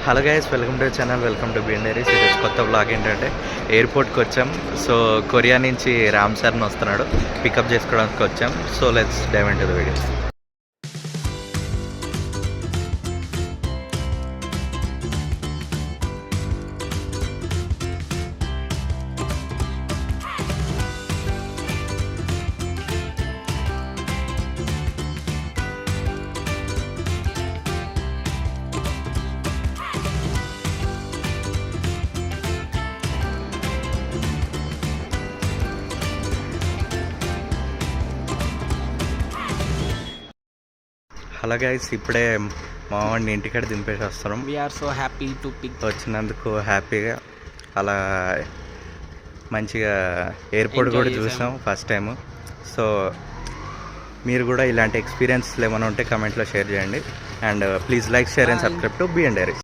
Hello guys, welcome to channel, welcome to B N diaries. ఈరోజు కొత్త blog ఏంటంటే ఎయిర్పోర్ట్కి వచ్చాం. సో కొరియా నుంచి రామ్ సార్ని వస్తున్నాడు, పికప్ చేసుకోవడానికి వచ్చాం. So let's dive into the video. Hello guys, ఇప్పుడే మా వాడిని ఇంటికాడ దింపేసి వస్తున్నాం. We are so happy to pick. వచ్చినందుకు హ్యాపీగా అలా మంచిగా ఎయిర్పోర్ట్ కూడా చూసాం ఫస్ట్ టైము. సో మీరు కూడా ఇలాంటి ఎక్స్పీరియన్స్లు ఏమైనా ఉంటే కమెంట్లో షేర్ చేయండి. And please like, share and subscribe to B N diaries.